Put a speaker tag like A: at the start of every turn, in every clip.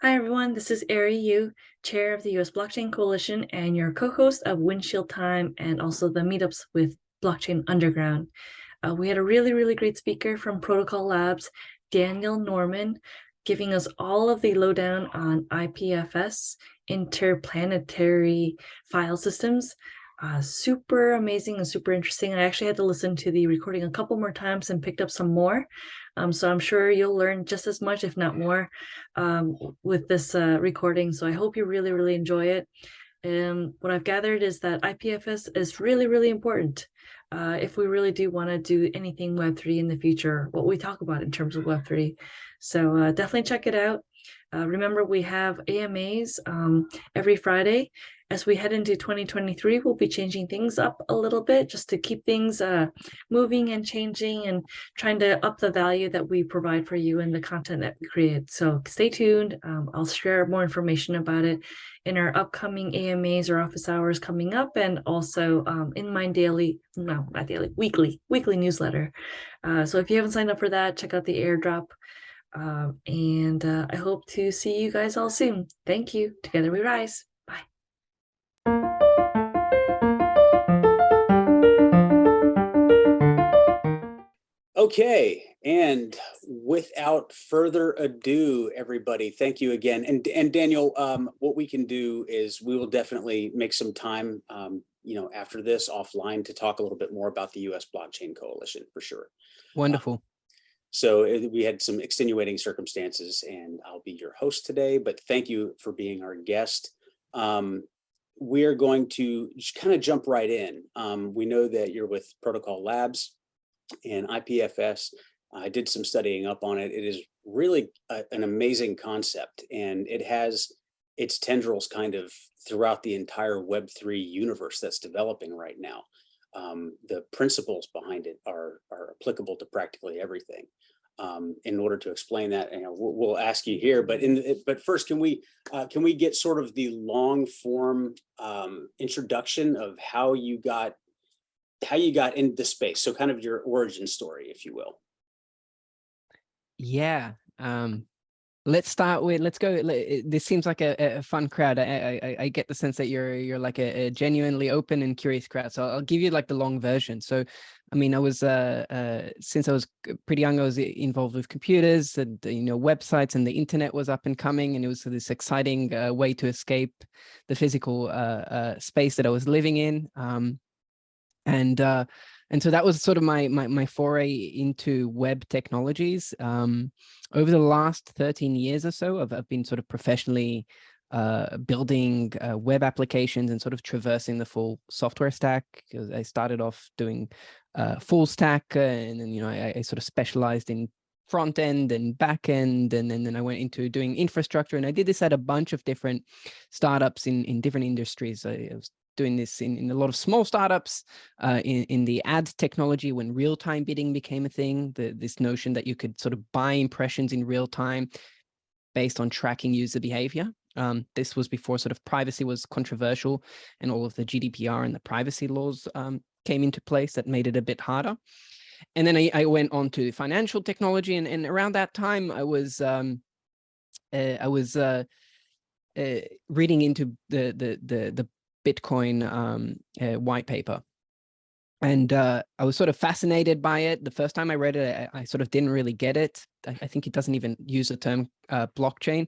A: Hi, everyone. This is Arry, Chair of the U.S. Blockchain Coalition and your co-host of Windshield Time and also the meetups with Blockchain Underground. We had a really great speaker from Protocol Labs, Daniel Norman, giving us all of the lowdown on IPFS, interplanetary file systems. Super amazing and super interesting. I actually had to listen to the recording a couple more times and picked up some more. So I'm sure you'll learn just as much, if not more, with this recording. So I hope you really enjoy it. And what I've gathered is that IPFS is really important if we really do want to do anything Web3 in the future, what we talk about in terms of Web3. So definitely check it out. Remember, we have AMAs every Friday. As we head into 2023, we'll be changing things up a little bit just to keep things moving and changing and trying to up the value that we provide for you and the content that we create. So stay tuned. I'll share more information about it in our upcoming AMAs or office hours coming up, and also in my weekly newsletter. So if you haven't signed up for that, check out the airdrop. And I hope to see you guys all soon. Thank you. Together we rise. Bye.
B: Okay, and without further ado, everybody, thank you again. And Daniel, what we can do is we will definitely make some time, after this offline to talk a little bit more about the U.S. Blockchain Coalition for sure.
C: Wonderful.
B: So we had some extenuating circumstances, and I'll be your host today. But thank you for being our guest. We are going to just kind of jump right in. We know that you're with Protocol Labs and IPFS. I did some studying up on it. It is really an amazing concept, and it has its tendrils kind of throughout the entire Web3 universe that's developing right now. The principles behind it are applicable to practically everything. In order to explain that, we'll ask you here, but first, can we get sort of the long form introduction of how you got into space? So kind of your origin story, if you will.
C: Yeah. Let's go. This seems like a fun crowd. I get the sense that you're like a genuinely open and curious crowd. So I'll give you like the long version. So, I mean, I was since I was pretty young, I was involved with computers and websites, and the internet was up and coming, and it was this exciting way to escape the physical space that I was living in. And so that was sort of my foray into web technologies. Over the last 13 years or so, I've been sort of professionally building web applications and sort of traversing the full software stack. I started off doing full stack, and then I sort of specialized in front end and back end, and then I went into doing infrastructure, and I did this at a bunch of different startups in different industries. I was doing this in a lot of small startups, in the ad technology when real-time bidding became a thing, this notion that you could sort of buy impressions in real time based on tracking user behavior. This was before sort of privacy was controversial, and all of the GDPR and the privacy laws came into place that made it a bit harder. And then I went on to financial technology, and around that time I was reading into the Bitcoin white paper. And I was sort of fascinated by it. The first time I read it, I sort of didn't really get it. I think it doesn't even use the term blockchain.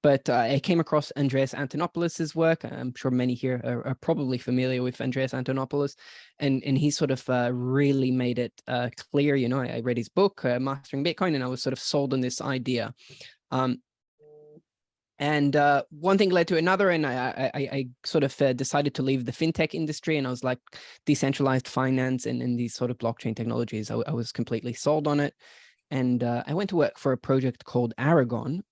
C: But I came across Andreas Antonopoulos's work. I'm sure many here are probably familiar with Andreas Antonopoulos. And he sort of really made it clear. I read his book, Mastering Bitcoin, and I was sort of sold on this idea. And one thing led to another, and I sort of decided to leave the fintech industry, and I was like, decentralized finance and these sort of blockchain technologies, I was completely sold on it. And I went to work for a project called Aragon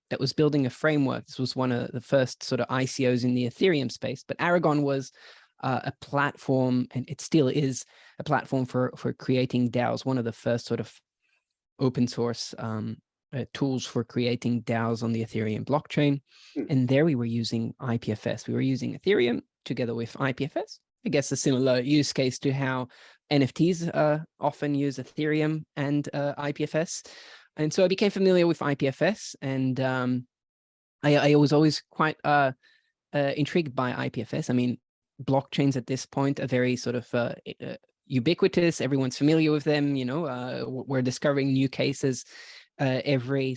C: that was building a framework. This was one of the first sort of ICOs in the Ethereum space, but Aragon was a platform, and it still is a platform for creating DAOs, one of the first sort of open source tools for creating DAOs on the Ethereum blockchain. And there we were using IPFS. We were using Ethereum together with IPFS. I guess a similar use case to how NFTs often use Ethereum and IPFS. And so I became familiar with IPFS, and I was always quite intrigued by IPFS. I mean, blockchains at this point are very sort of ubiquitous. Everyone's familiar with them. You know, we're discovering new cases every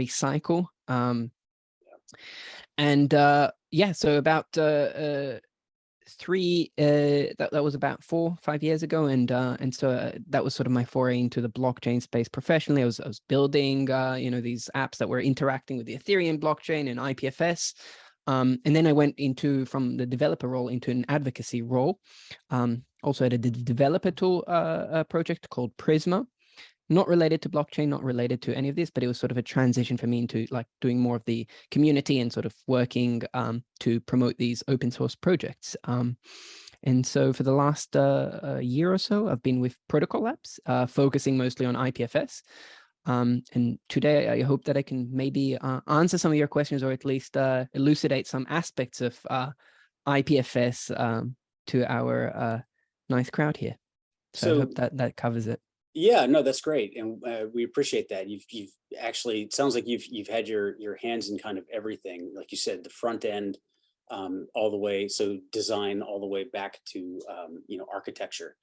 C: cycle. And yeah, so about that was about 4-5 years ago, and so that was sort of my foray into the blockchain space professionally. I was building you know, these apps that were interacting with the Ethereum blockchain and IPFS, and then I went into, from the developer role, into an advocacy role. Also at a developer tool project called Prisma, not related to blockchain, not related to any of this, but it was sort of a transition for me into like doing more of the community and sort of working to promote these open source projects. And so for the last year or so, I've been with Protocol Labs, focusing mostly on IPFS. And today I hope that I can maybe answer some of your questions, or at least elucidate some aspects of IPFS to our nice crowd here. So I hope that covers it.
B: Yeah, no, that's great, and we appreciate that. You've actually, it sounds like you've had your hands in kind of everything, like you said, the front end, all the way, so design all the way back to you know, architecture.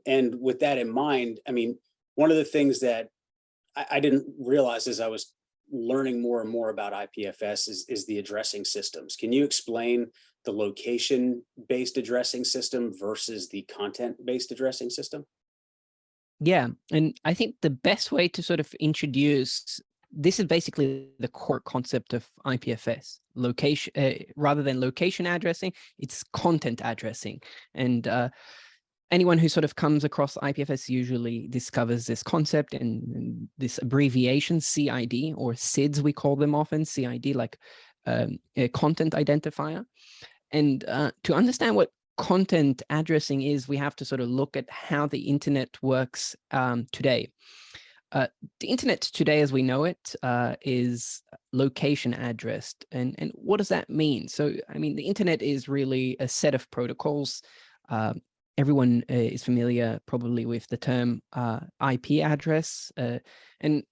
B: And with that in mind, I mean, one of the things that I didn't realize as I was learning more and more about IPFS is the addressing systems. Can you explain the location-based addressing system versus the content-based addressing system?
C: Yeah, and I think the best way to sort of introduce this is basically the core concept of IPFS. Location, rather than location addressing, it's content addressing. And anyone who sort of comes across IPFS usually discovers this concept and this abbreviation, CID, or SIDs, we call them often, CID, like a content identifier. And to understand what content addressing is, we have to sort of look at how the internet works today. The internet today, as we know it, is location addressed. And what does that mean? So, I mean, the internet is really a set of protocols. Everyone is familiar probably with the term IP address. And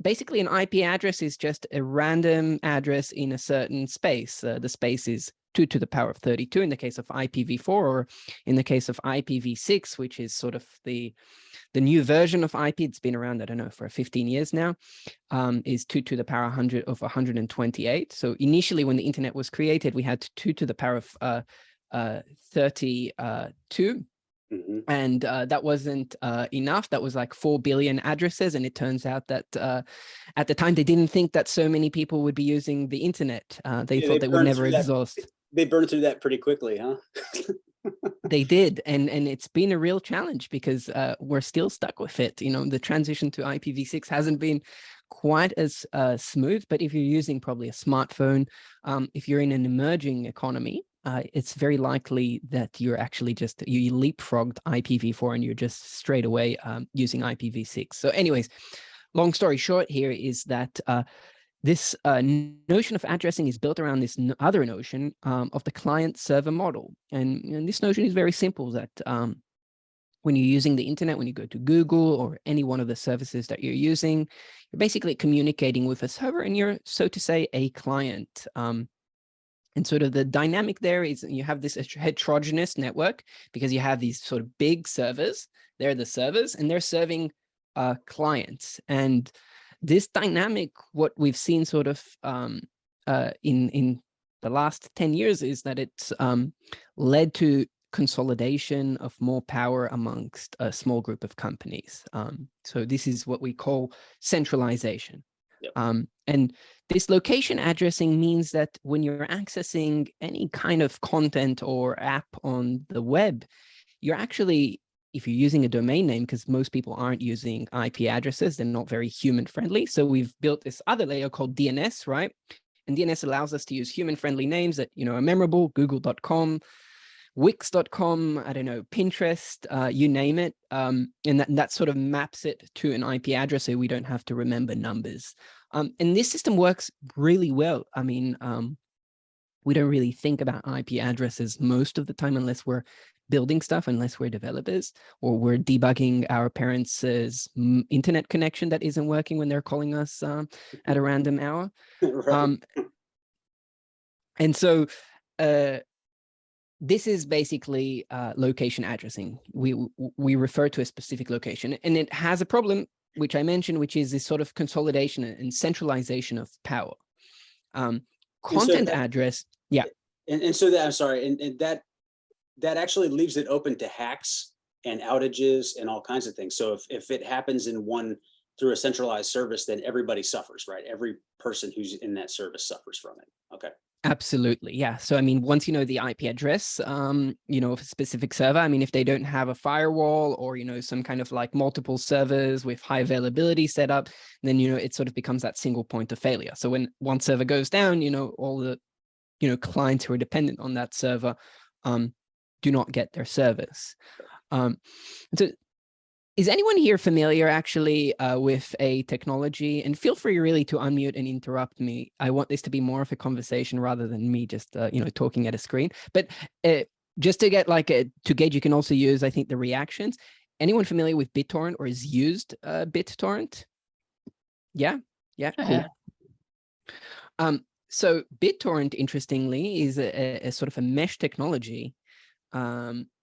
C: basically an IP address is just a random address in a certain space. The space is 2 to the power of 32 in the case of IPv4, or in the case of IPv6, which is sort of the new version of IP. It's been around, I don't know, for 15 years now, is 2 to the power 128. So initially when the internet was created, we had 2 to the power of 32. Mm-hmm. And that wasn't enough. That was like 4 billion addresses. And it turns out that at the time, they didn't think that so many people would be using the internet. They thought they would never exhaust.
B: They burned through that pretty quickly, huh?
C: They did. And it's been a real challenge because we're still stuck with it. You know, the transition to IPv6 hasn't been quite as smooth. But if you're using probably a smartphone, if you're in an emerging economy, it's very likely that you're actually you leapfrogged IPv4 and you're just straight away using IPv6. So anyways, long story short here is that this notion of addressing is built around this other notion of the client-server model. And this notion is very simple, that when you're using the internet, when you go to Google or any one of the services that you're using, you're basically communicating with a server and you're, so to say, a client. And sort of the dynamic there is you have this heterogeneous network because you have these sort of big servers. They're the servers and they're serving clients. And this dynamic, what we've seen sort of in the last 10 years is that it's led to consolidation of more power amongst a small group of companies. So this is what we call centralization. Yep. And this location addressing means that when you're accessing any kind of content or app on the web, you're actually, if you're using a domain name, because most people aren't using IP addresses, they're not very human friendly. So we've built this other layer called DNS, right? And DNS allows us to use human friendly names that, you know, are memorable, google.com, wix.com, I don't know, Pinterest, you name it. And that sort of maps it to an IP address so we don't have to remember numbers. And this system works really well. I mean, we don't really think about IP addresses most of the time unless we're building stuff, unless we're developers, or we're debugging our parents' internet connection that isn't working when they're calling us at a random hour. Right. And so this is basically location addressing. We refer to a specific location, and it has a problem, which I mentioned, which is this sort of consolidation and centralization of power. Content address, yeah.
B: And so that, I'm sorry, and that actually leaves it open to hacks and outages and all kinds of things. So if it happens in one through a centralized service, then everybody suffers, right? Every person who's in that service suffers from it. Okay.
C: Absolutely. Yeah. So, I mean, once you know the IP address, you know, of a specific server, I mean, if they don't have a firewall or, you know, some kind of like multiple servers with high availability set up, then, you know, it sort of becomes that single point of failure. So when one server goes down, you know, all the, you know, clients who are dependent on that server do not get their service. So is anyone here familiar actually with a technology? And feel free really to unmute and interrupt me. I want this to be more of a conversation rather than me just, you know, talking at a screen. But just to get like to gauge, you can also use, I think, the reactions. Anyone familiar with BitTorrent or has used BitTorrent? Yeah, cool. So BitTorrent, interestingly, is a sort of a mesh technology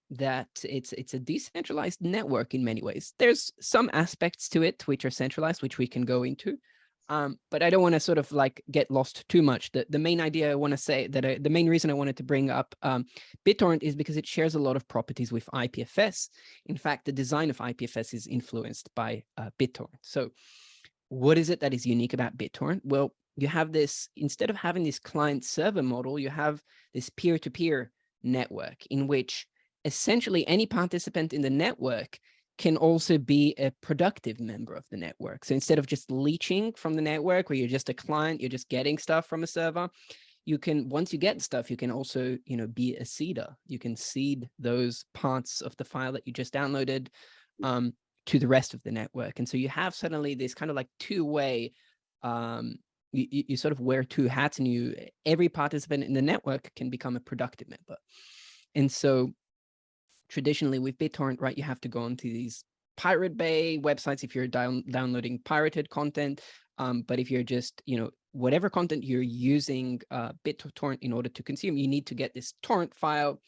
C: that it's a decentralized network in many ways. There's some aspects to it which are centralized, which we can go into. But I don't want to sort of like get lost too much. The main idea I want to say that the main reason I wanted to bring up BitTorrent is because it shares a lot of properties with IPFS. In fact, the design of IPFS is influenced by BitTorrent. So what is it that is unique about BitTorrent? Well, you have this, instead of having this client server model, you have this peer-to-peer network in which essentially any participant in the network can also be a productive member of the network. So instead of just leeching from the network where you're just a client, you're just getting stuff from a server, you can, once you get stuff, you can also, you know, be a seeder. You can seed those parts of the file that you just downloaded to the rest of the network. And so you have suddenly this kind of like two-way, you sort of wear two hats, and every participant in the network can become a productive member. And so traditionally with BitTorrent, right, you have to go onto these Pirate Bay websites if you're downloading pirated content. But if you're just, you know, whatever content you're using BitTorrent in order to consume, you need to get this torrent file.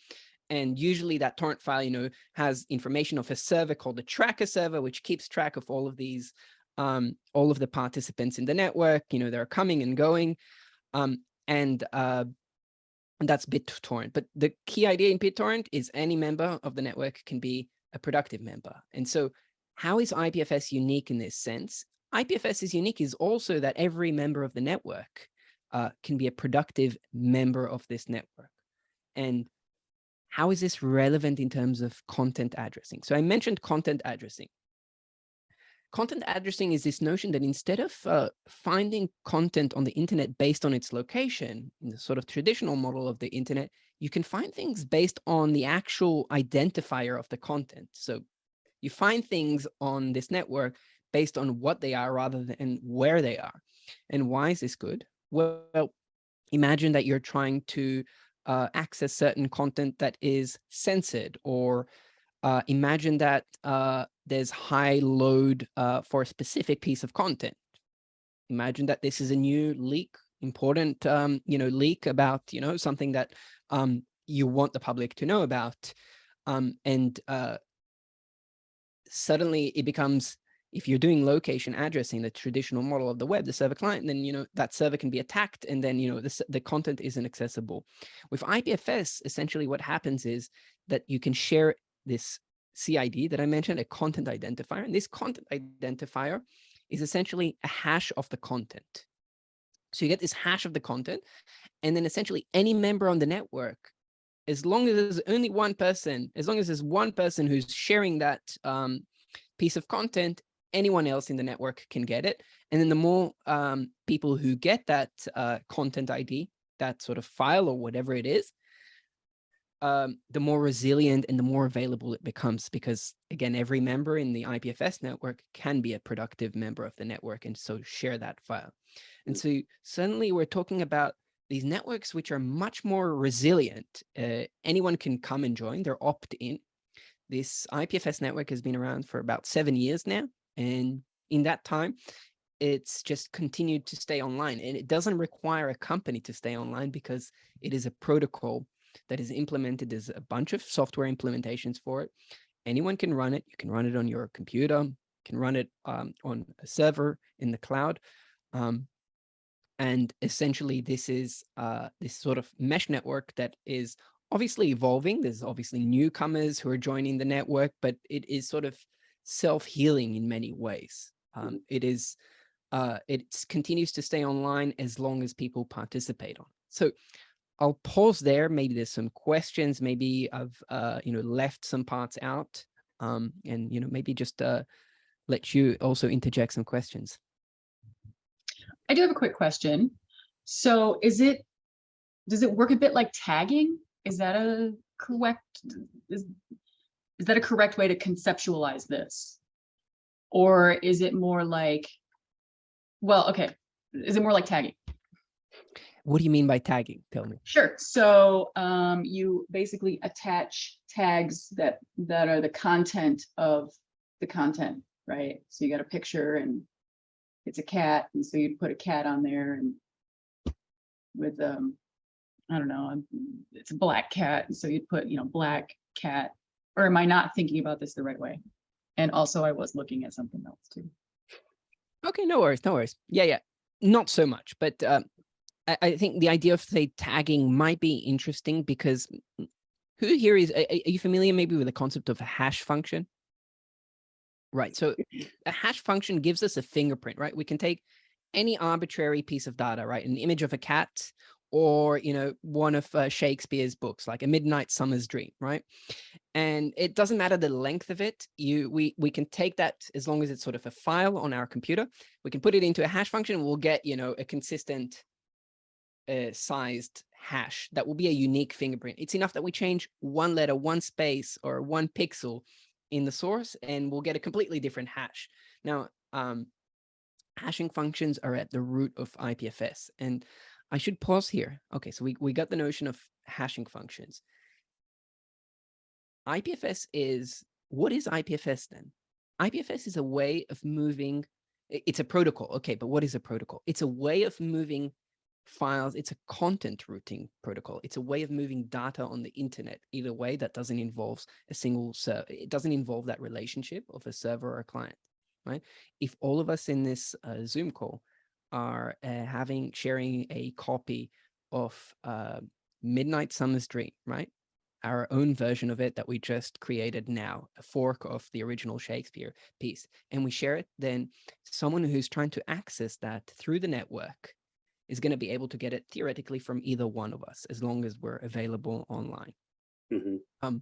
C: And usually that torrent file, you know, has information of a server called a tracker server, which keeps track of all of these, all of the participants in the network, you know, they're coming and going. And that's BitTorrent. But the key idea in BitTorrent is any member of the network can be a productive member. And so how is IPFS unique in this sense? IPFS is unique is also that every member of the network can be a productive member of this network. And how is this relevant in terms of content addressing? So I mentioned content addressing. Content addressing is this notion that instead of finding content on the internet based on its location, in the sort of traditional model of the internet, you can find things based on the actual identifier of the content. So you find things on this network based on what they are rather than where they are. And why is this good? Well, imagine that you're trying to access certain content that is censored, or imagine that there's high load for a specific piece of content. Imagine that this is a new leak, important, you know, leak about, you know, something that you want the public to know about. And suddenly it becomes, if you're doing location addressing, the traditional model of the web, the server client, then, you know, that server can be attacked, and then, you know, the content isn't accessible. With IPFS, essentially what happens is that you can share this CID that I mentioned, a content identifier, and this content identifier is essentially a hash of the content. So you get this hash of the content, and then essentially any member on the network, as long as there's only one person, as long as there's one person who's sharing that piece of content, anyone else in the network can get it. And then the more people who get that content ID, that sort of file or whatever it is, the more resilient and the more available it becomes, because again, every member in the IPFS network can be a productive member of the network and so share that file. And so suddenly we're talking about these networks which are much more resilient. Anyone can come and join, they're opt-in. This IPFS network has been around for about 7 years now. And in that time, it's just continued to stay online, and it doesn't require a company to stay online because it is a protocol that is implemented. There's a bunch of software implementations for it. Anyone can run it. You can run it on your computer, you can run it on a server in the cloud. And essentially this is this sort of mesh network that is obviously evolving. There's obviously newcomers who are joining the network, but it is sort of self-healing in many ways. It continues to stay online as long as people participate on it. So I'll pause there. Maybe there's some questions. Maybe I've left some parts out, and maybe just let you also interject some questions.
D: I do have a quick question. So does it work a bit like tagging? Is that a correct way to conceptualize this? Or is it more like, well, okay, is it more like tagging?
C: What do you mean by tagging? Tell me.
D: Sure. So you basically attach tags that are the content of the content, right? So you got a picture and it's a cat, and so you'd put a cat on there, and with I don't know, it's a black cat, and so you'd put black cat. Or am I not thinking about this the right way? And also I was looking at something else too.
C: Okay, no worries, no worries. Yeah, not so much, but I think the idea of, say, tagging might be interesting because who here are you familiar maybe with the concept of a hash function? Right, so a hash function gives us a fingerprint, right? We can take any arbitrary piece of data, right? An image of a cat, or, one of Shakespeare's books, like A Midnight Summer's Dream, right? And it doesn't matter the length of it. We can take that, as long as it's sort of a file on our computer, we can put it into a hash function, and we'll get, a consistent sized hash that will be a unique fingerprint. It's enough that we change one letter, one space, or one pixel in the source, and we'll get a completely different hash. Now, hashing functions are at the root of IPFS, and I should pause here. Okay, so we got the notion of hashing functions. IPFS is, what is IPFS then? IPFS is a way of moving, it's a protocol. Okay, but what is a protocol? It's a way of moving files. It's a content routing protocol. It's a way of moving data on the internet. Either way, that doesn't involve a single server. It doesn't involve that relationship of a server or a client, right? If all of us in this Zoom call are sharing a copy of Midnight Summer's Dream, right? Our own version of it that we just created now, a fork of the original Shakespeare piece, and we share it, then someone who's trying to access that through the network is going to be able to get it theoretically from either one of us, as long as we're available online. Mm-hmm.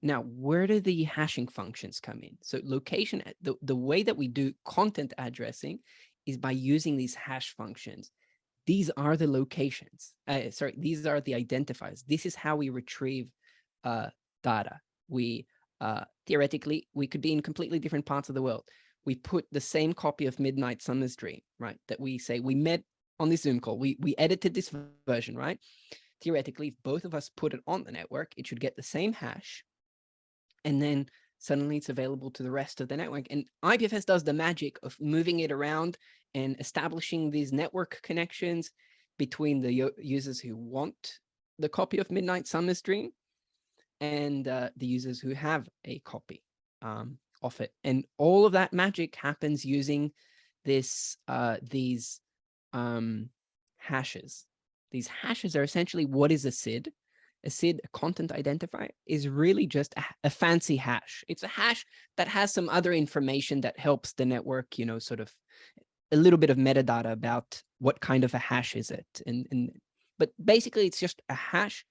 C: Now, where do the hashing functions come in? So location, the way that we do content addressing is by using these hash functions. These are the locations. These are the identifiers. This is how we retrieve data. We theoretically, we could be in completely different parts of the world. We put the same copy of Midnight Summer's Dream, right? That we say we met on this Zoom call. We edited this version, right? Theoretically, if both of us put it on the network, it should get the same hash, and then suddenly it's available to the rest of the network. And IPFS does the magic of moving it around and establishing these network connections between the users who want the copy of Midnight Summer's Dream and the users who have a copy of it. And all of that magic happens using these hashes. These hashes are essentially, what is a SID? A SID, a content identifier, is really just a fancy hash. It's a hash that has some other information that helps the network, sort of a little bit of metadata about what kind of a hash is it. But basically it's just a hash,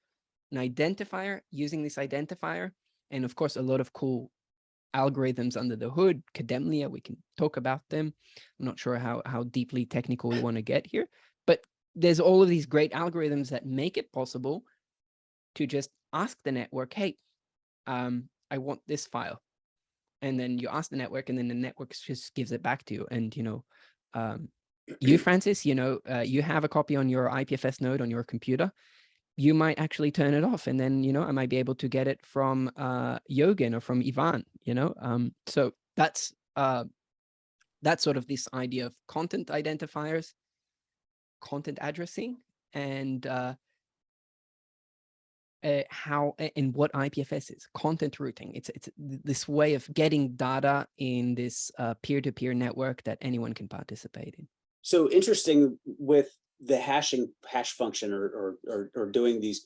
C: an identifier, using this identifier, and of course a lot of cool algorithms under the hood. Kademlia, we can talk about them. I'm not sure how deeply technical we want to get here, but there's all of these great algorithms that make it possible to just ask the network, hey, I want this file. And then you ask the network, and then the network just gives it back to you. And, you, Francis, you have a copy on your IPFS node on your computer. You might actually turn it off, and then, I might be able to get it from Yogan or from Ivan, so that's that's sort of this idea of content identifiers, content addressing, and how and what IPFS is, content routing. It's this way of getting data in this peer-to-peer network that anyone can participate in.
B: So interesting with the hash function or doing these,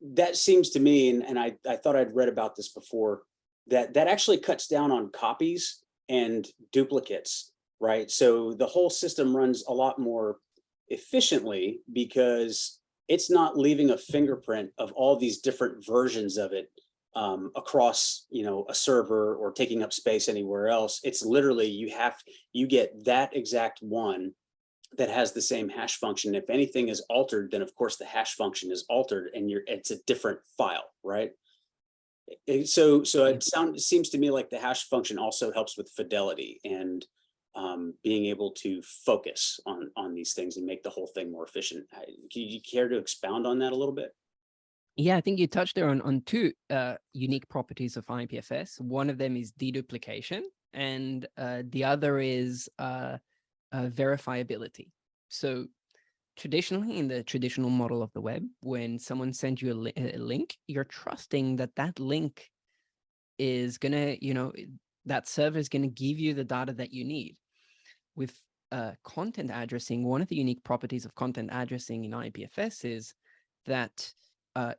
B: that seems to me, and I thought I'd read about this before, that actually cuts down on copies and duplicates, right? So the whole system runs a lot more efficiently because it's not leaving a fingerprint of all these different versions of it across, a server or taking up space anywhere else. It's literally you get that exact one that has the same hash function. If anything is altered, then of course the hash function is altered, and it's a different file, right? So it seems to me like the hash function also helps with fidelity and being able to focus on these things and make the whole thing more efficient. Can you care to expound on that a little bit?
C: Yeah, I think you touched there on two unique properties of IPFS. One of them is deduplication, and the other is verifiability. So traditionally, in the traditional model of the web, when someone sends you a link, you're trusting that that link is gonna, that server is gonna give you the data that you need. With content addressing, one of the unique properties of content addressing in IPFS is that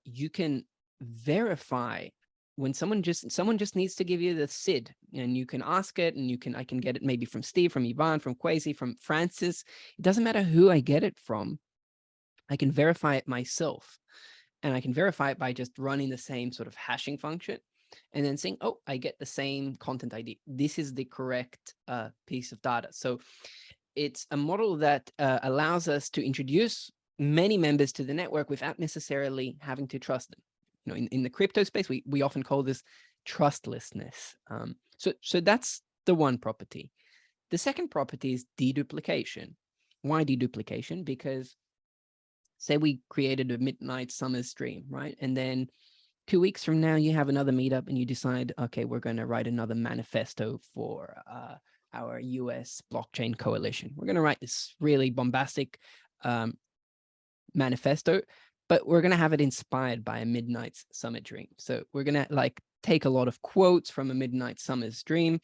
C: you can verify when someone just needs to give you the SID, and you can ask it, and I can get it maybe from Steve, from Ivan, from Quasi, from Francis. It doesn't matter who I get it from. I can verify it myself, and I can verify it by just running the same sort of hashing function and then saying, oh, I get the same content ID. This is the correct piece of data. So it's a model that allows us to introduce many members to the network without necessarily having to trust them. In the crypto space, we often call this trustlessness. So that's the one property. The second property is deduplication. Why deduplication? Because say we created a midnight summer stream, right? And then 2 weeks from now, you have another meetup and you decide, okay, we're going to write another manifesto for our US blockchain coalition. We're going to write this really bombastic manifesto, but we're going to have it inspired by a midnight summer dream. So we're going to take a lot of quotes from a midnight summer's dream,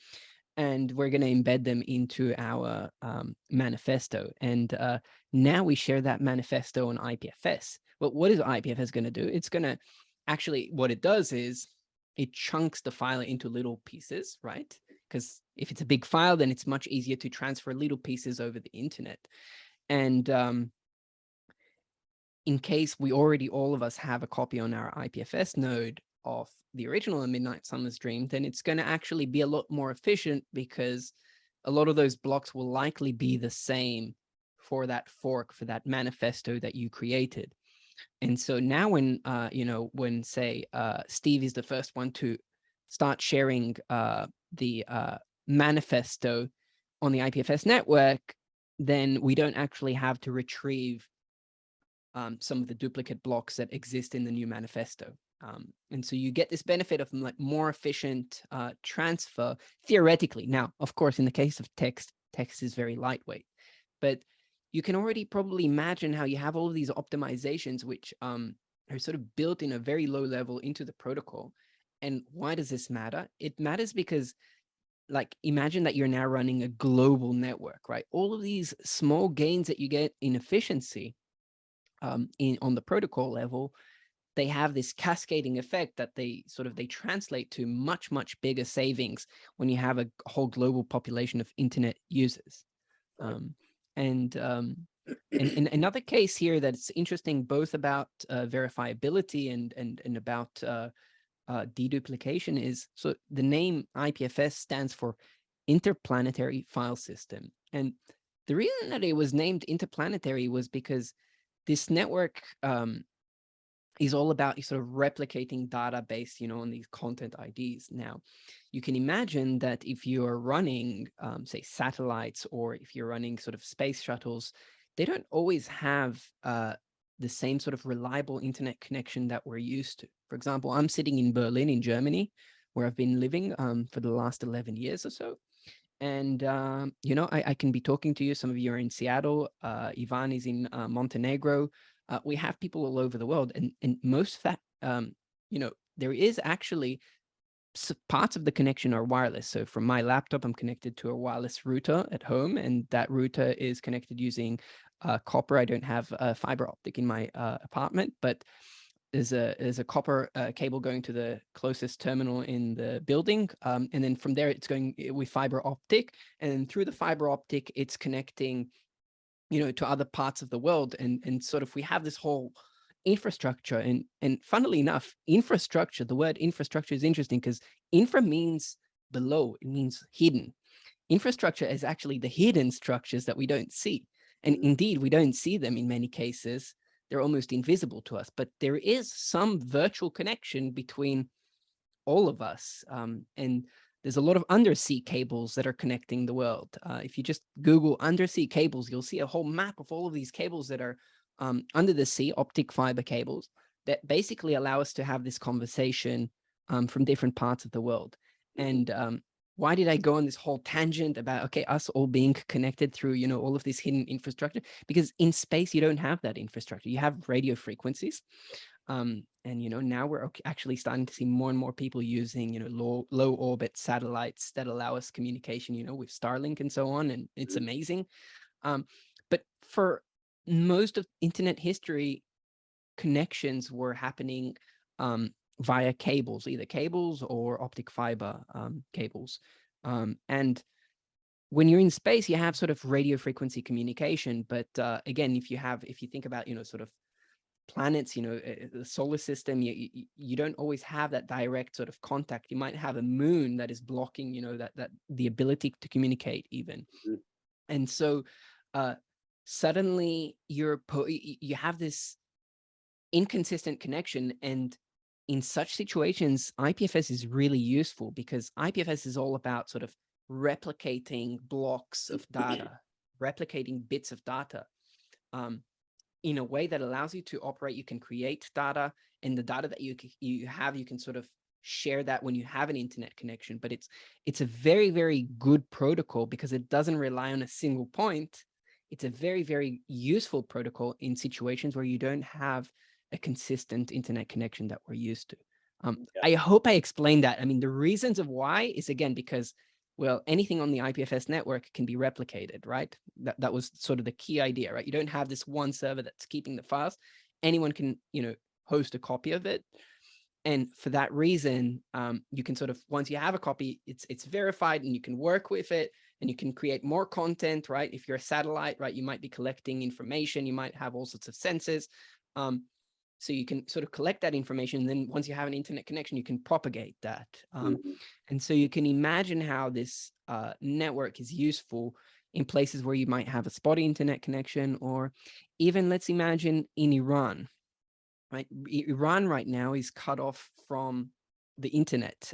C: and we're going to embed them into our manifesto. And now we share that manifesto on IPFS. Well, what is IPFS going to do? It's going to actually, what it does is it chunks the file into little pieces, right? Because if it's a big file, then it's much easier to transfer little pieces over the internet. And in case all of us have a copy on our IPFS node of the original Midnight Summer's Dream, then it's going to actually be a lot more efficient, because a lot of those blocks will likely be the same for that fork, for that manifesto that you created. And so now when, when say Steve is the first one to start sharing the manifesto on the IPFS network, then we don't actually have to retrieve some of the duplicate blocks that exist in the new manifesto. And so you get this benefit of more efficient transfer theoretically. Now, of course, in the case of text is very lightweight, but you can already probably imagine how you have all of these optimizations, which are sort of built in a very low level into the protocol. And why does this matter? It matters because, imagine that you're now running a global network, right? All of these small gains that you get in efficiency on the protocol level, they have this cascading effect that they translate to much, much bigger savings when you have a whole global population of internet users. And another case here that's interesting, both about verifiability and about deduplication, is, so the name IPFS stands for Interplanetary File System. And the reason that it was named interplanetary was because this network is all about sort of replicating data based, on these content IDs. Now, you can imagine that if you're running, say, satellites, or if you're running sort of space shuttles, they don't always have the same sort of reliable internet connection that we're used to. For example, I'm sitting in Berlin in Germany, where I've been living for the last 11 years or so. And, you know, I can be talking to you. Some of you are in Seattle. Ivan is in Montenegro. We have people all over the world. And most of that, you know, there is actually parts of the connection are wireless. So from my laptop, I'm connected to a wireless router at home, and that router is connected using copper. I don't have a fiber optic in my apartment, but there's a copper cable going to the closest terminal in the building, and then from there it's going with fiber optic, and then through the fiber optic it's connecting, you know, to other parts of the world, and sort of we have this whole infrastructure. And funnily enough, infrastructure, the word infrastructure is interesting because infra means below, it means hidden. Infrastructure is actually the hidden structures that we don't see. And indeed, we don't see them in many cases. They're almost invisible to us, but there is some virtual connection between all of us. And there's a lot of undersea cables that are connecting the world. If you just Google undersea cables, you'll see a whole map of all of these cables that are under the sea, optic fiber cables, that basically allow us to have this conversation from different parts of the world. And why did I go on this whole tangent about, okay, us all being connected through, you know, all of this hidden infrastructure? Because in space, you don't have that infrastructure. You have radio frequencies. And, you know, now we're actually starting to see more and more people using, you know, low orbit satellites that allow us communication, you know, with Starlink and so on. And it's amazing. But for most of internet history, connections were happening via cables, either cables or optic fiber cables. And when you're in space, you have sort of radio frequency communication. But again, if you think about, you know, sort of planets, you know, the solar system, you don't always have that direct sort of contact. You might have a moon that is blocking, you know, that the ability to communicate even. And so suddenly you have this inconsistent connection. And in such situations, IPFS is really useful because IPFS is all about sort of replicating blocks of data, replicating bits of data in a way that allows you to operate. You can create data, and the data that you have, you can sort of share that when you have an internet connection. But it's a very, very good protocol because it doesn't rely on a single point. It's a very, very useful protocol in situations where you don't have a consistent internet connection that we're used to. I hope I explained that. I mean, the reasons of why is, again, because, well, anything on the IPFS network can be replicated, right? That was sort of the key idea, right? You don't have this one server that's keeping the files. Anyone can, you know, host a copy of it. And for that reason, you can sort of, once you have a copy, it's verified and you can work with it and you can create more content, right? If you're a satellite, right, you might be collecting information, you might have all sorts of sensors. So you can sort of collect that information. And then once you have an internet connection, you can propagate that. And so you can imagine how this network is useful in places where you might have a spotty internet connection, or even, let's imagine, in Iran, right? Iran right now is cut off from the internet.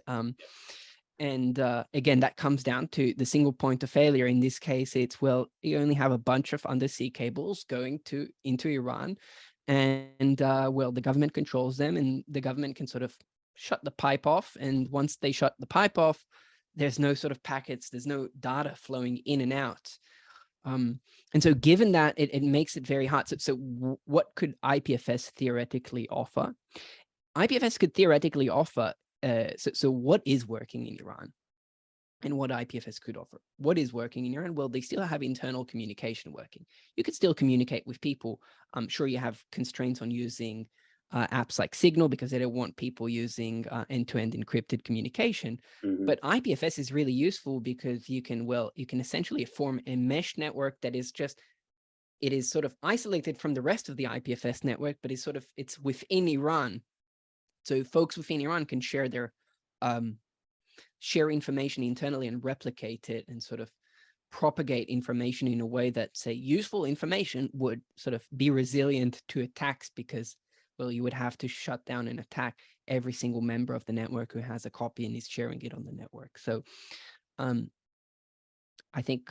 C: And again, that comes down to the single point of failure. In this case, it's, well, you only have a bunch of undersea cables going into Iran. And well, the government controls them, and the government can sort of shut the pipe off. And once they shut the pipe off, there's no sort of packets, there's no data flowing in and out. And so given that, it makes it very hard. So what could IPFS theoretically offer? IPFS could theoretically offer, so what is working in Iran? And what IPFS could offer. What is working in Iran? Well, they still have internal communication working. You could still communicate with people. I'm sure you have constraints on using apps like Signal because they don't want people using end-to-end encrypted communication. But IPFS is really useful because you can essentially form a mesh network that is just, it is sort of isolated from the rest of the IPFS network, but it's within Iran. So folks within Iran can share information internally and replicate it and sort of propagate information in a way that, say, useful information would sort of be resilient to attacks because, well, you would have to shut down and attack every single member of the network who has a copy and is sharing it on the network. So I think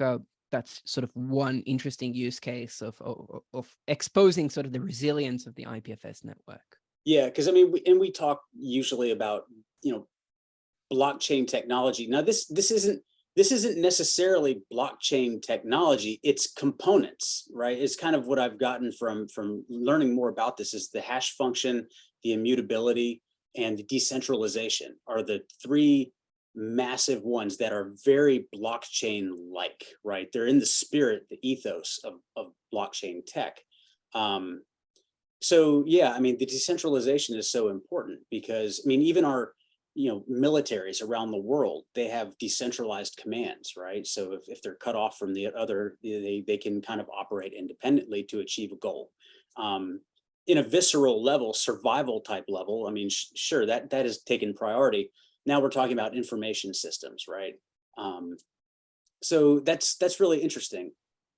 C: that's sort of one interesting use case of exposing sort of the resilience of the IPFS network.
B: Yeah, because I mean, we talk usually about, you know, blockchain technology. Now, this isn't this isn't necessarily blockchain technology, it's components, right? It's kind of what I've gotten from learning more about this is the hash function, the immutability, and the decentralization are the three massive ones that are very blockchain-like, right? They're in the spirit, the ethos of blockchain tech. So yeah, I mean, the decentralization is so important because, I mean, even our, militaries around the world, they have decentralized commands, right? So if they're cut off from the other, they can kind of operate independently to achieve a goal. In a visceral level, survival type level, I mean, sure, that is taken priority. Now we're talking about information systems, right? So that's really interesting.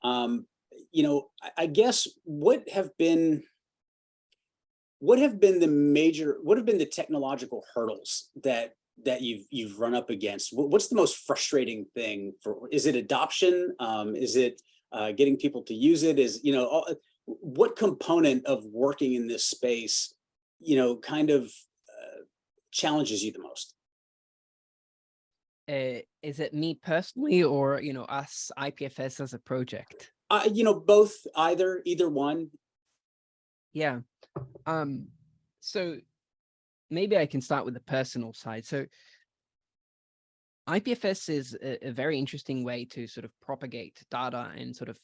B: I guess what have been the technological hurdles that you've run up against? What's the most frustrating thing is it adoption? Is it getting people to use it? What component of working in this space, kind of challenges you the most?
C: Is it me personally or, us IPFS as a project?
B: Both, either one.
C: Yeah. So maybe I can start with the personal side. So IPFS is a very interesting way to sort of propagate data and sort of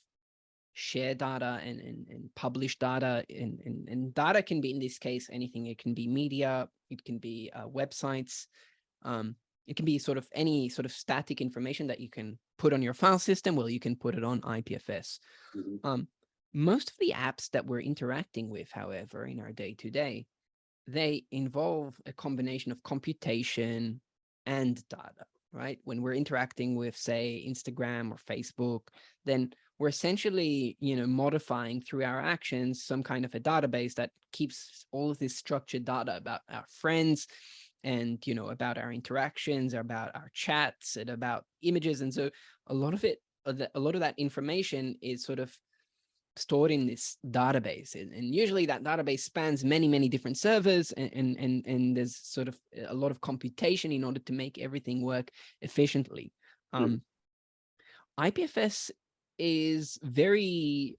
C: share data and publish data. And data can be, in this case, anything. It can be media, it can be websites, it can be sort of any sort of static information that you can put on your file system. Well, you can put it on IPFS.
B: Mm-hmm.
C: Most of the apps that we're interacting with, however, in our day-to-day, they involve a combination of computation and data, right? When we're interacting with, say, Instagram or Facebook, then we're essentially, modifying through our actions some kind of a database that keeps all of this structured data about our friends and, about our interactions, about our chats, and about images. And so a lot of that information is sort of stored in this database, and usually that database spans many different servers, and there's sort of a lot of computation in order to make everything work efficiently. IPFS is very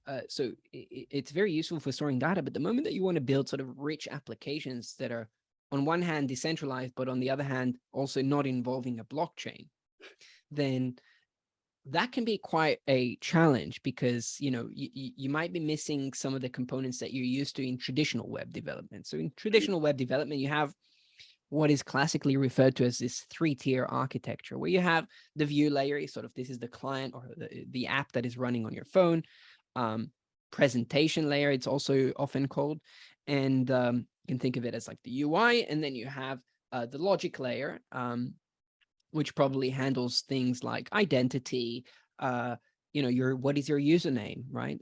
C: it's very useful for storing data, but the moment that you want to build sort of rich applications that are on one hand decentralized, but on the other hand also not involving a blockchain, then that can be quite a challenge because, you might be missing some of the components that you're used to in traditional web development. So in traditional web development, you have what is classically referred to as this three-tier architecture, where you have the view layer, sort of this is the client or the app that is running on your phone. Presentation layer, it's also often called. And you can think of it as like the UI. And then you have the logic layer, which probably handles things like identity, what is your username, right?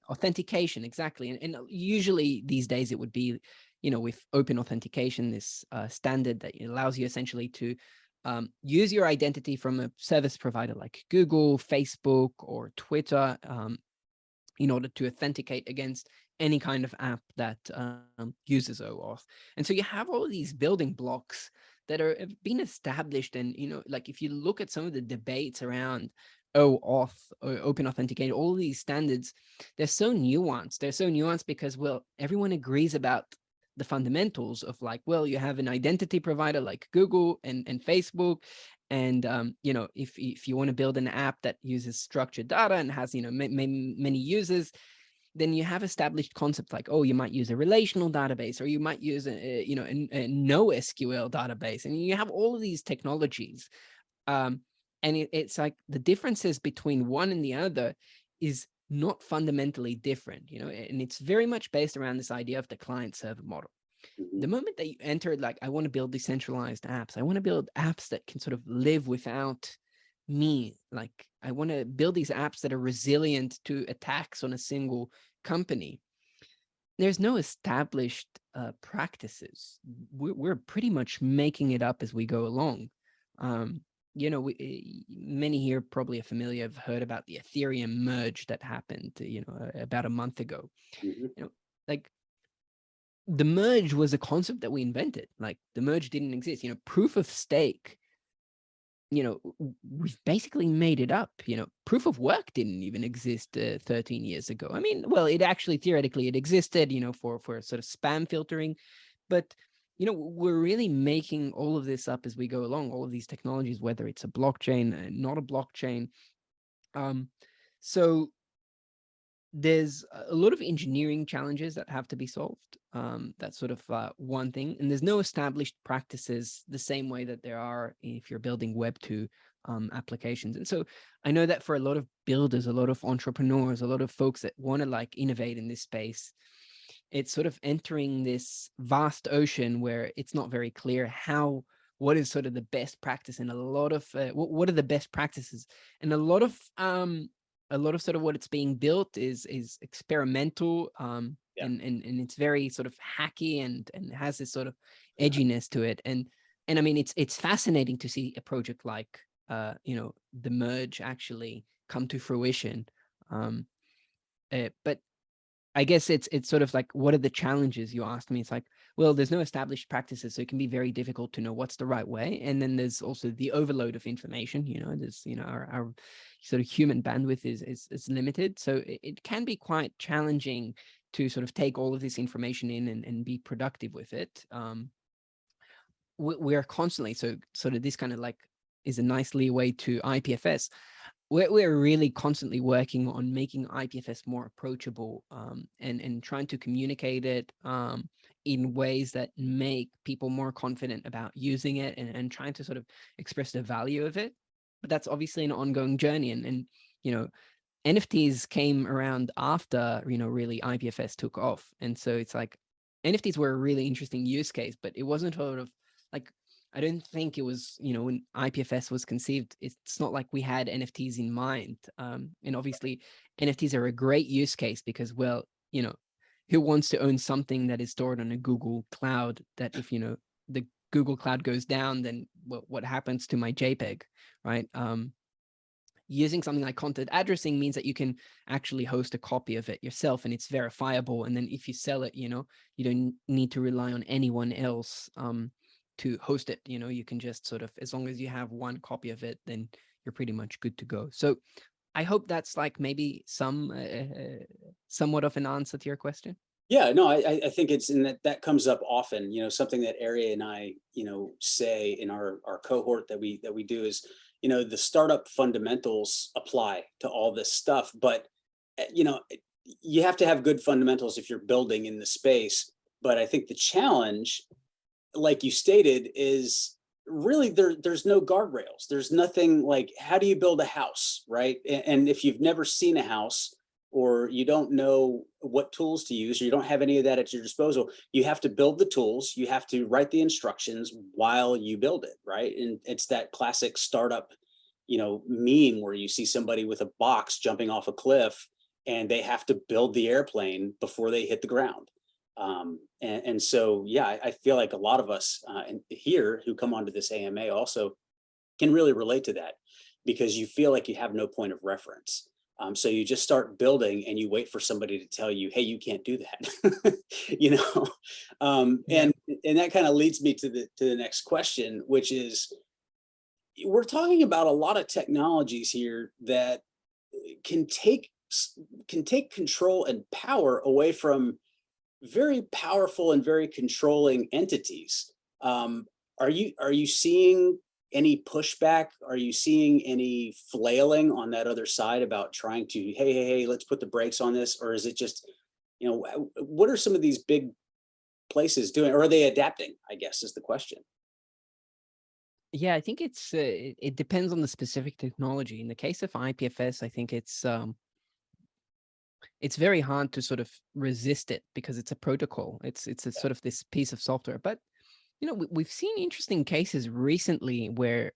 C: Authentication, exactly. And usually these days it would be, with open authentication, this standard that allows you essentially to use your identity from a service provider like Google, Facebook, or Twitter, in order to authenticate against any kind of app that uses OAuth. And so you have all of these building blocks that have been established. And, like if you look at some of the debates around OAuth or open authentication, all of these standards, they're so nuanced. They're so nuanced because, well, everyone agrees about the fundamentals of like, well, you have an identity provider like Google and Facebook. And, if you want to build an app that uses structured data and has, many users, then you have established concepts like, oh, you might use a relational database, or you might use a NoSQL database, and you have all of these technologies. And it's like the differences between one and the other is not fundamentally different, and it's very much based around this idea of the client server model. The moment that you enter, like, I want to build decentralized apps, I want to build apps that can sort of live without me. Like, I want to build these apps that are resilient to attacks on a single company. There's no established practices. We're pretty much making it up as we go along. Many here probably are familiar, have heard about the Ethereum merge that happened, about a month ago. Like, the merge was a concept that we invented. Like, the merge didn't exist. Proof of stake we've basically made it up. Proof of work didn't even exist 13 years ago. I mean, well, it actually theoretically it existed, for sort of spam filtering, but we're really making all of this up as we go along, all of these technologies, whether it's a blockchain, not a blockchain. So there's a lot of engineering challenges that have to be solved. That's sort of one thing. And there's no established practices the same way that there are if you're building Web 2 applications. And so I know that for a lot of builders, a lot of entrepreneurs, a lot of folks that want to like innovate in this space, it's sort of entering this vast ocean where it's not very clear what is sort of the best practice, and a lot of what are the best practices, and a lot of sort of what it's being built is experimental,
B: Yeah.
C: and it's very sort of hacky and has this sort of edginess to it. And I mean, it's fascinating to see a project like the merge actually come to fruition. But I guess it's sort of like, what are the challenges? You asked me. It's like, well, there's no established practices, so it can be very difficult to know what's the right way. And then there's also the overload of information. There's our sort of human bandwidth is limited, so it can be quite challenging to sort of take all of this information in and be productive with it. We're constantly, so sort of this kind of like is a nice leeway to IPFS. We're really constantly working on making IPFS more approachable, and trying to communicate it in ways that make people more confident about using it, and trying to sort of express the value of it. But that's obviously an ongoing journey. And NFTs came around after, really IPFS took off. And so it's like NFTs were a really interesting use case, but it wasn't sort of like, I don't think it was, when IPFS was conceived, it's not like we had NFTs in mind. And obviously NFTs are a great use case because, well, who wants to own something that is stored on a Google Cloud that if, the Google Cloud goes down, then what happens to my JPEG, right? Using something like content addressing means that you can actually host a copy of it yourself, and it's verifiable. And then if you sell it, you don't need to rely on anyone else to host it. You can just sort of, as long as you have one copy of it, then you're pretty much good to go. So I hope that's like maybe somewhat of an answer to your question.
B: Yeah, no, I think it's in that comes up often. Something that Arry and I, say in our cohort that we do is, the startup fundamentals apply to all this stuff, but you have to have good fundamentals if you're building in the space. But I think the challenge, like you stated, is really there's no guardrails. There's nothing like, how do you build a house, right? And if you've never seen a house, or you don't know what tools to use, or you don't have any of that at your disposal, you have to build the tools, you have to write the instructions while you build it, right? And it's that classic startup, meme where you see somebody with a box jumping off a cliff and they have to build the airplane before they hit the ground. And so, yeah, I feel like a lot of us here who come onto this AMA also can really relate to that, because you feel like you have no point of reference. So you just start building and you wait for somebody to tell you, hey, you can't do that.
C: Yeah.
B: And that kind of leads me to the next question, which is, we're talking about a lot of technologies here that can take control and power away from very powerful and very controlling entities. Are you seeing any pushback? Are you seeing any flailing on that other side about trying to, hey, let's put the brakes on this? Or is it just, what are some of these big places doing? Or are they adapting, I guess, is the question.
C: Yeah, I think it depends on the specific technology. In the case of IPFS, I think it's very hard to sort of resist it because it's a protocol. It's a sort of this piece of software. But we've seen interesting cases recently where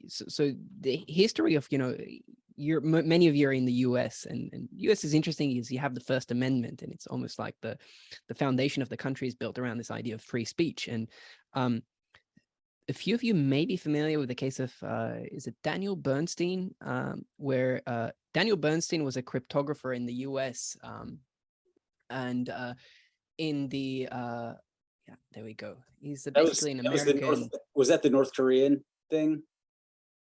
C: so the history of many of you are in the US, and US is interesting is you have the First Amendment, and it's almost like the foundation of the country is built around this idea of free speech. And a few of you may be familiar with the case of is it Daniel Bernstein, where Daniel Bernstein was a cryptographer in the US, and in the yeah, there we go. He's basically an American.
B: Was that the North Korean thing?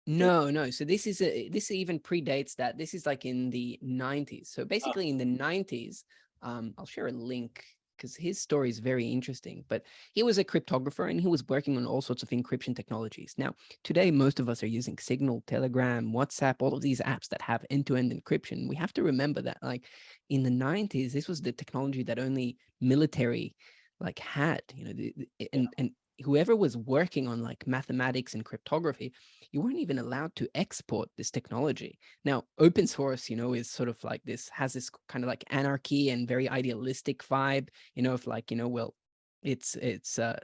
C: No. So this even predates that. This is like in the 90s. So basically in the 90s, I'll share a link because his story is very interesting. But he was a cryptographer and he was working on all sorts of encryption technologies. Now, today, most of us are using Signal, Telegram, WhatsApp, all of these apps that have end-to-end encryption. We have to remember that, like, in the 90s, this was the technology that only military like had, and whoever was working on like mathematics and cryptography, you weren't even allowed to export this technology. Now, open source, is sort of like has this kind of like anarchy and very idealistic vibe, of like, well, it's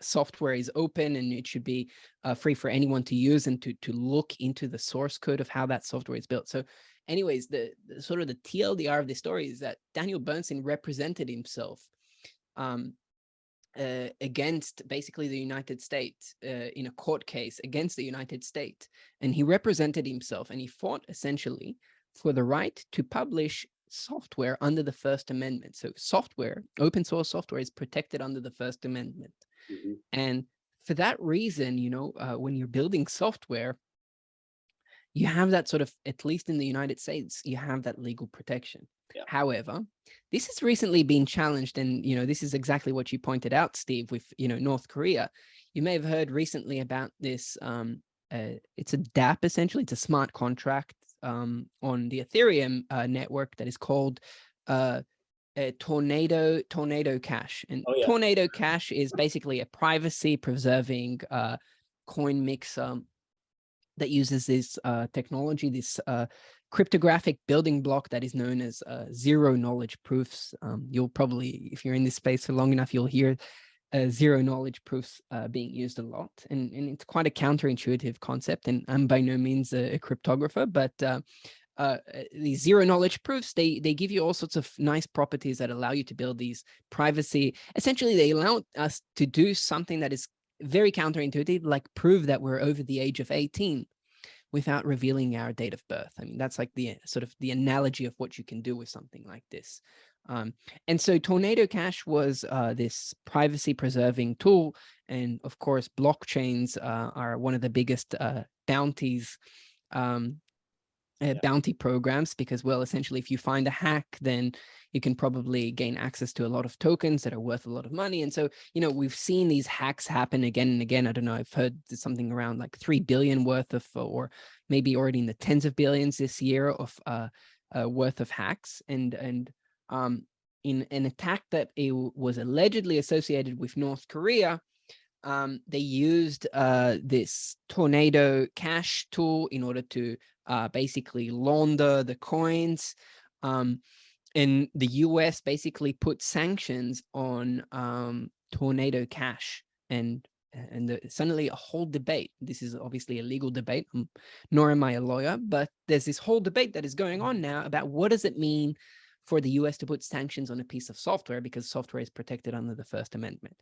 C: software is open and it should be free for anyone to use and to look into the source code of how that software is built. So anyways, the sort of the TLDR of the story is that Daniel Bernstein represented himself against basically the United States in a court case against the United States. And he represented himself and he fought essentially for the right to publish software under the First Amendment. So software, open source software is protected under the First Amendment.
B: Mhm.
C: And for that reason, when you're building software, you have that sort of, at least in the United States, you have that legal protection.
B: Yeah.
C: However, this has recently been challenged, and this is exactly what you pointed out, Steve, with North Korea. You may have heard recently about this. It's a DApp, essentially. It's a smart contract on the Ethereum network that is called Tornado Cash. And
B: Oh, yeah.
C: Tornado Cash is basically a privacy preserving coin mixer that uses this technology, this cryptographic building block that is known as zero knowledge proofs. You'll probably, if you're in this space for long enough, you'll hear zero knowledge proofs being used a lot. And it's quite a counterintuitive concept. And I'm by no means a cryptographer, but these zero knowledge proofs, they give you all sorts of nice properties that allow you to build these privacy. Essentially, they allow us to do something that is very counterintuitive, like prove that we're over the age of 18 without revealing our date of birth. I mean, that's like the sort of the analogy of what you can do with something like this. And so Tornado Cash was this privacy preserving tool. And of course, blockchains are one of the biggest bounties, bounty programs, because, well, essentially, if you find a hack, then you can probably gain access to a lot of tokens that are worth a lot of money. And so, we've seen these hacks happen again and again. I don't know, I've heard something around like 3 billion worth of, or maybe already in the tens of billions this year of worth of hacks. And in an attack that it was allegedly associated with North Korea, they used this Tornado Cash tool in order to basically launder the coins. And the US basically put sanctions on Tornado Cash, and suddenly a whole debate. This is obviously a legal debate, nor am I a lawyer, but there's this whole debate that is going on now about what does it mean for the US to put sanctions on a piece of software, because software is protected under the First Amendment.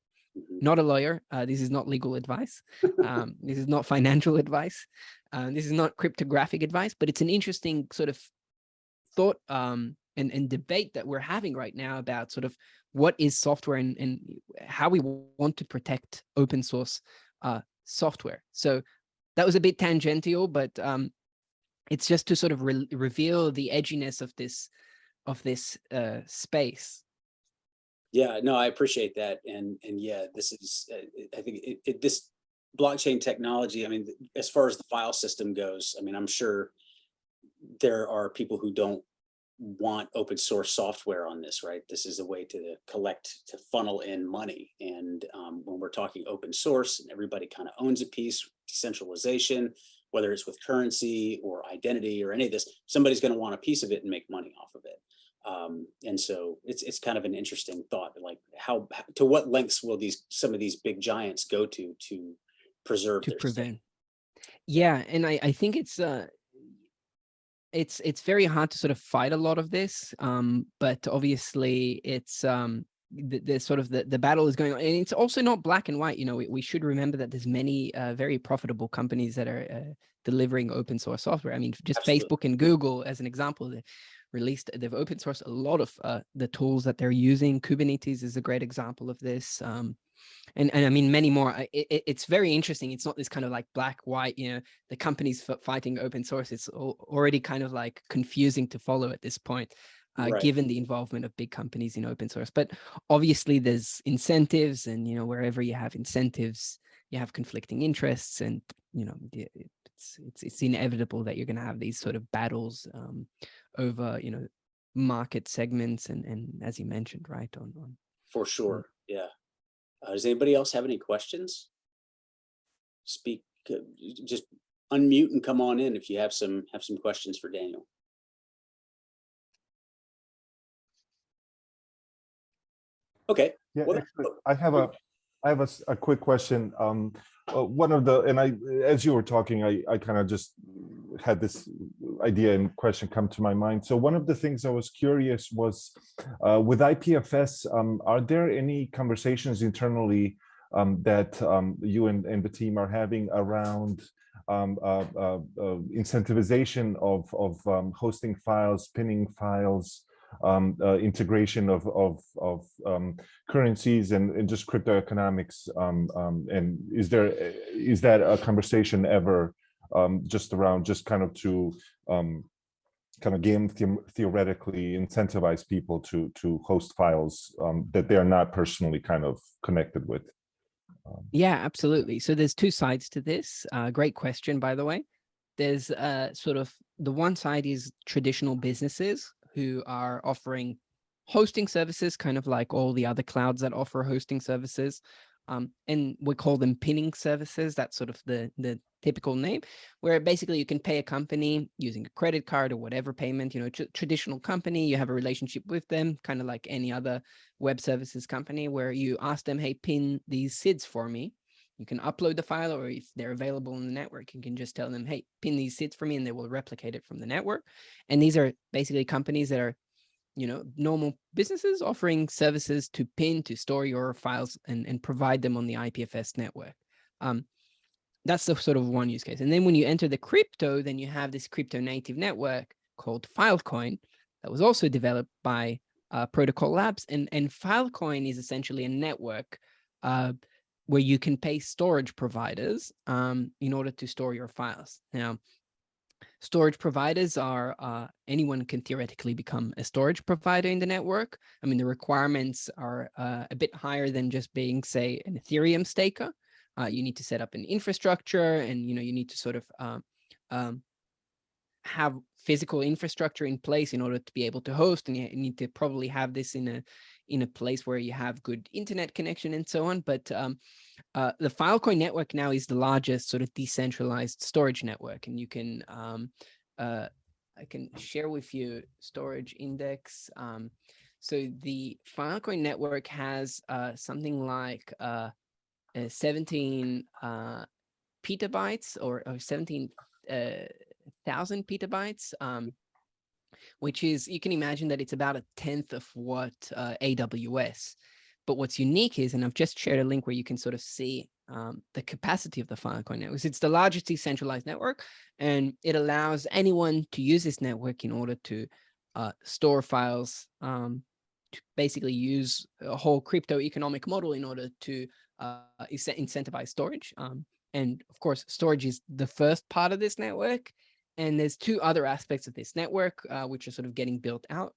C: Not a lawyer. This is not legal advice. This is not financial advice. This is not cryptographic advice, but it's an interesting sort of thought and debate that we're having right now about sort of what is software and how we want to protect open source software. So that was a bit tangential, but it's just to sort of reveal the edginess of this space.
B: Yeah, no, I appreciate that. And yeah, this is, I think this blockchain technology, I mean, as far as the file system goes, I mean, I'm sure there are people who don't want open source software on this, right? This is a way to funnel in money. And when we're talking open source and everybody kind of owns a piece, decentralization, whether it's with currency or identity or any of this, somebody's going to want a piece of it and make money off of it. And so it's kind of an interesting thought, like to what lengths will some of these big giants go to preserve
C: to
B: their
C: prevent
B: state?
C: Yeah, and I think it's very hard to sort of fight a lot of this, but obviously it's the sort of the battle is going on, and it's also not black and white. We should remember that there's many very profitable companies that are delivering open source software. I mean, just
B: Absolutely.
C: Facebook and Google as an example, they've open sourced a lot of the tools that they're using. Kubernetes is a great example of this. and I mean many more. It's very interesting. It's not this kind of like black white, the companies fighting open source. It's already kind of like confusing to follow at this point,
B: Right.
C: given the involvement of big companies in open source. But obviously there's incentives, and wherever you have incentives, you have conflicting interests, and it's inevitable that you're going to have these sort of battles over market segments and as you mentioned, right, on
B: For sure. Yeah. Does anybody else have any questions? Speak, just unmute and come on in if you have some questions for Daniel. Okay.
E: Yeah,
B: Well,
E: actually, I have a quick question. One of the, and as you were talking, I kind of just had this idea and question come to my mind. So one of the things I was curious was, with IPFS, are there any conversations internally that you and the team are having around incentivization of hosting files, pinning files, integration of currencies and just crypto economics, and is that a conversation ever just around just kind of to kind of game theoretically incentivize people to host files that they're not personally kind of connected with?
C: Yeah, absolutely. So there's two sides to this. Great question, by the way. There's sort of the one side is traditional businesses who are offering hosting services, kind of like all the other clouds that offer hosting services. And we call them pinning services. That's sort of the typical name, where basically you can pay a company using a credit card or whatever payment, traditional company, you have a relationship with them, kind of like any other web services company, where you ask them, hey, pin these SIDs for me. You can upload the file, or if they're available in the network, you can just tell them, hey, pin these SIDs for me, and they will replicate it from the network. And these are basically companies that are, normal businesses offering services to pin, to store your files and provide them on the IPFS network. That's the sort of one use case. And then when you enter the crypto, then you have this crypto native network called Filecoin that was also developed by Protocol Labs. And Filecoin is essentially a network where you can pay storage providers in order to store your files. Now, storage providers are, anyone can theoretically become a storage provider in the network. I mean, the requirements are a bit higher than just being, say, an Ethereum staker. You need to set up an infrastructure, and, you need to sort of have physical infrastructure in place in order to be able to host, and you need to probably have this in a place where you have good internet connection and so on. But the Filecoin network now is the largest sort of decentralized storage network, and you can I can share with you storage index. So the Filecoin network has something like 17 petabytes or 17,000 petabytes, which is, you can imagine that it's about 1/10 of what AWS. But what's unique is, and I've just shared a link where you can sort of see the capacity of the Filecoin network. It's the largest decentralized network, and it allows anyone to use this network in order to store files, to basically use a whole crypto economic model in order to incentivize storage. And of course, storage is the first part of this network. And there's two other aspects of this network, which are sort of getting built out.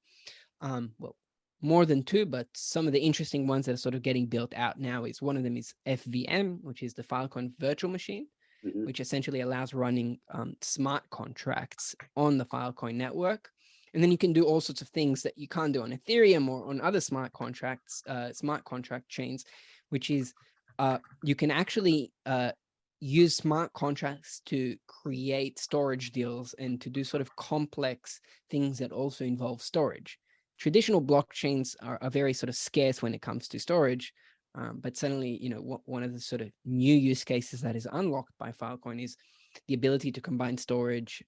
C: Well, more than two, but some of the interesting ones that are sort of getting built out now is, one of them is FVM, which is the Filecoin virtual machine, which essentially allows running smart contracts on the Filecoin network. And then you can do all sorts of things that you can't do on Ethereum or on other smart contracts, smart contract chains, which is you can actually use smart contracts to create storage deals and to do sort of complex things that also involve storage. Traditional blockchains are very sort of scarce when it comes to storage, but suddenly, one of the sort of new use cases that is unlocked by Filecoin is the ability to combine storage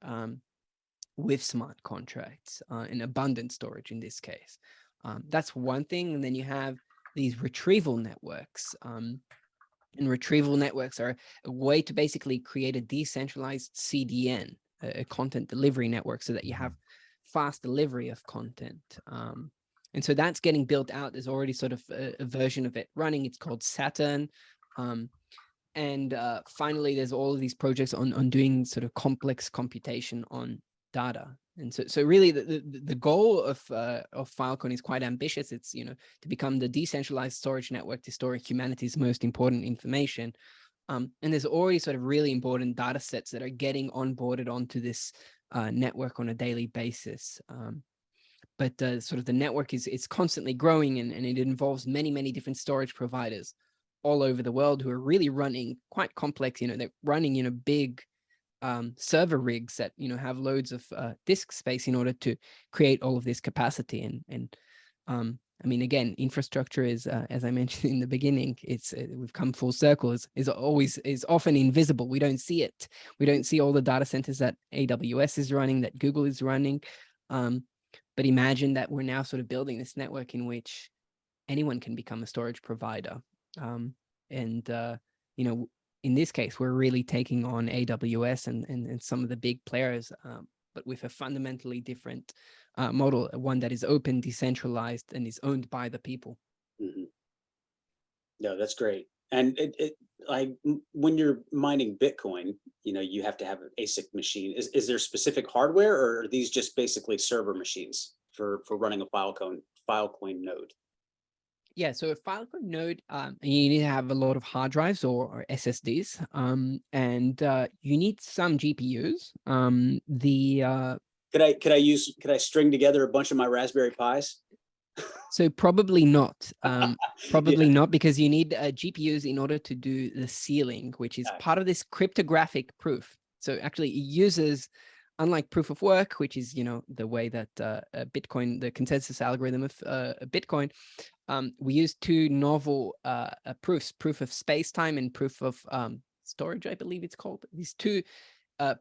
C: with smart contracts and abundant storage in this case. That's one thing. And then you have these retrieval networks. And retrieval networks are a way to basically create a decentralized CDN, a content delivery network, so that you have fast delivery of content. And so that's getting built out. There's already sort of a version of it running. It's called Saturn. And finally, there's all of these projects on doing sort of complex computation on data. And so really the goal of Filecoin is quite ambitious. It's, to become the decentralized storage network to store humanity's most important information. And there's already sort of really important data sets that are getting onboarded onto this network on a daily basis. But sort of the network is constantly growing, and it involves many different storage providers all over the world who are really running quite complex, they're running, big server rigs that, have loads of disk space in order to create all of this capacity. And I mean, again, infrastructure is, as I mentioned in the beginning, we've come full circle, is often invisible. We don't see it. We don't see all the data centers that AWS is running, that Google is running. But imagine that we're now sort of building this network in which anyone can become a storage provider. In this case, we're really taking on AWS and some of the big players, but with a fundamentally different model, one that is open, decentralized, and is owned by the people.
B: Mm-hmm. No, that's great. And when you're mining Bitcoin, you have to have an ASIC machine. Is there specific hardware, or are these just basically server machines for running a Filecoin node?
C: Yeah, so a Filecoin node, you need to have a lot of hard drives or SSDs, and you need some GPUs.
B: Could I string together a bunch of my Raspberry Pis?
C: So probably not. Probably
B: Yeah.
C: not, because you need GPUs in order to do the sealing, which is part of this cryptographic proof. So actually it uses, unlike proof of work, which is, the way that Bitcoin, the consensus algorithm of Bitcoin, we use two novel proofs, proof of space-time and proof of storage, I believe it's called. These two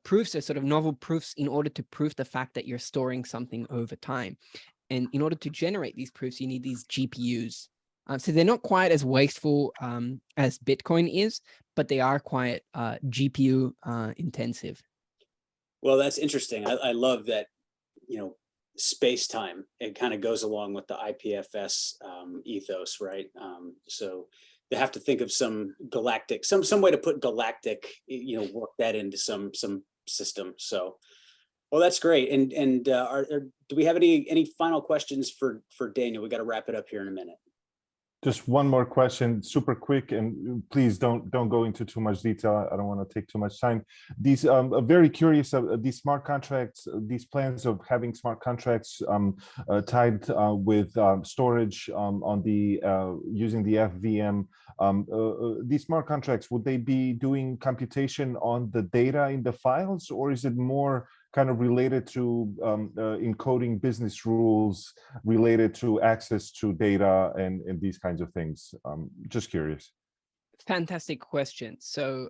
C: proofs are sort of novel proofs in order to prove the fact that you're storing something over time. And in order to generate these proofs, you need these GPUs. So they're not quite as wasteful as Bitcoin is, but they are quite GPU intensive.
B: Well, that's interesting. I love that, space-time, it kind of goes along with the IPFS ethos, right? So they have to think of some galactic, some way to put galactic, work that into some system. So, well, that's great. And do we have any final questions for Daniel? We got to wrap it up here in a minute.
E: Just one more question, super quick, and please don't go into too much detail. I don't want to take too much time. These very curious these smart contracts, these plans of having smart contracts tied with storage on the using the FVM. These smart contracts, would they be doing computation on the data in the files, or is it more kind of related to encoding business rules related to access to data and these kinds of things? Just curious.
C: Fantastic question. So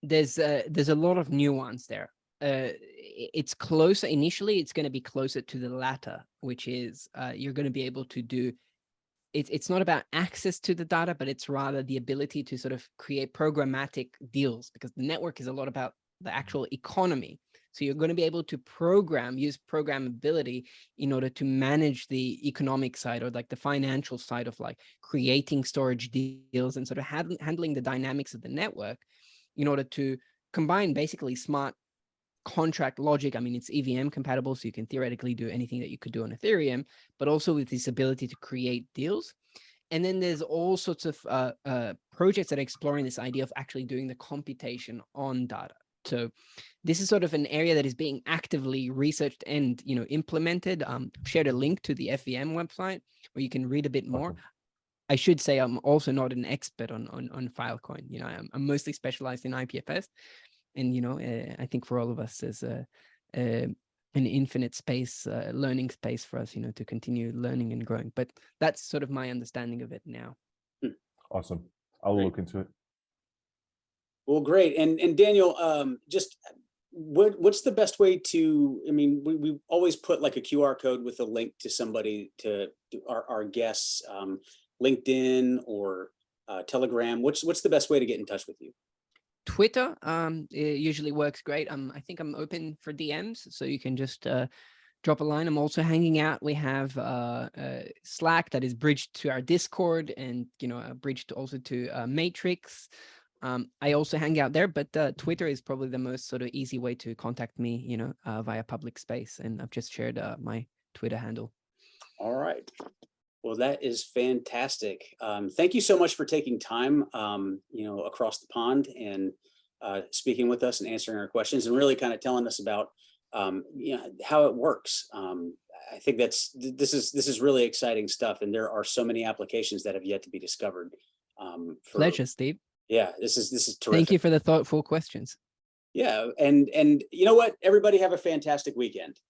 C: there's a lot of nuance there. It's closer, initially it's going to be closer to the latter, which is you're going to be able to do, it's not about access to the data, but it's rather the ability to sort of create programmatic deals, because the network is a lot about the actual economy. So you're going to be able to use programmability in order to manage the economic side, or like the financial side of like creating storage deals and sort of handling the dynamics of the network in order to combine basically smart contract logic. I mean, it's EVM compatible, so you can theoretically do anything that you could do on Ethereum, but also with this ability to create deals. And then there's all sorts of projects that are exploring this idea of actually doing the computation on data. So this is sort of an area that is being actively researched and implemented. Shared a link to the FVM website where you can read a bit more. I should say I'm also not an expert on Filecoin. I'm mostly specialized in IPFS, and I think for all of us there's an infinite space, learning space for us, to continue learning and growing. But that's sort of my understanding of it now.
E: Awesome. I'll look into it.
B: Well, great. And Daniel, just what's the best way to, I mean, we always put like a QR code with a link to somebody, to our guests, LinkedIn or Telegram. What's the best way to get in touch with you?
C: Twitter it usually works great. I think I'm open for DMs, so you can just drop a line. I'm also hanging out. We have Slack that is bridged to our Discord, and bridged also to Matrix. I also hang out there, but Twitter is probably the most sort of easy way to contact me, via public space. And I've just shared my Twitter handle.
B: All right. Well, that is fantastic. Thank you so much for taking time, across the pond and speaking with us and answering our questions and really kind of telling us about, how it works. I think this is really exciting stuff, and there are so many applications that have yet to be discovered.
C: Pleasure, Steve.
B: Yeah, this is terrific.
C: Thank you for the thoughtful questions.
B: Yeah, and you know what? Everybody have a fantastic weekend.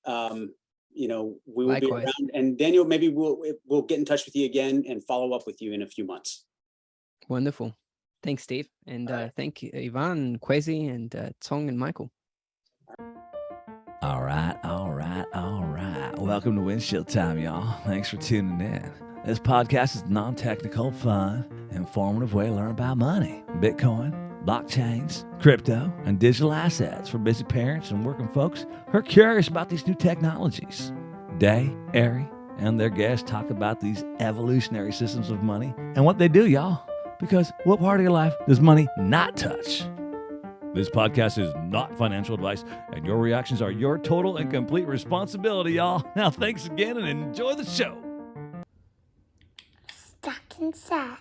B: We will
C: Likewise.
B: be around, and Daniel, maybe we'll get in touch with you again and follow up with you in a few months.
C: Wonderful. Thanks, Steve. And thank you, Ivan, Kwesi, and Tong and Michael.
F: All right. Welcome to Windshield Time, y'all. Thanks for tuning in. This podcast is non-technical, fun, informative way to learn about money, Bitcoin, blockchains, crypto, and digital assets for busy parents and working folks who are curious about these new technologies. Day, Arry, and their guests talk about these evolutionary systems of money and what they do, y'all. Because what part of your life does money not touch? This podcast is not financial advice, and your reactions are your total and complete responsibility, y'all. Now, thanks again and enjoy the show.
G: Stuck inside.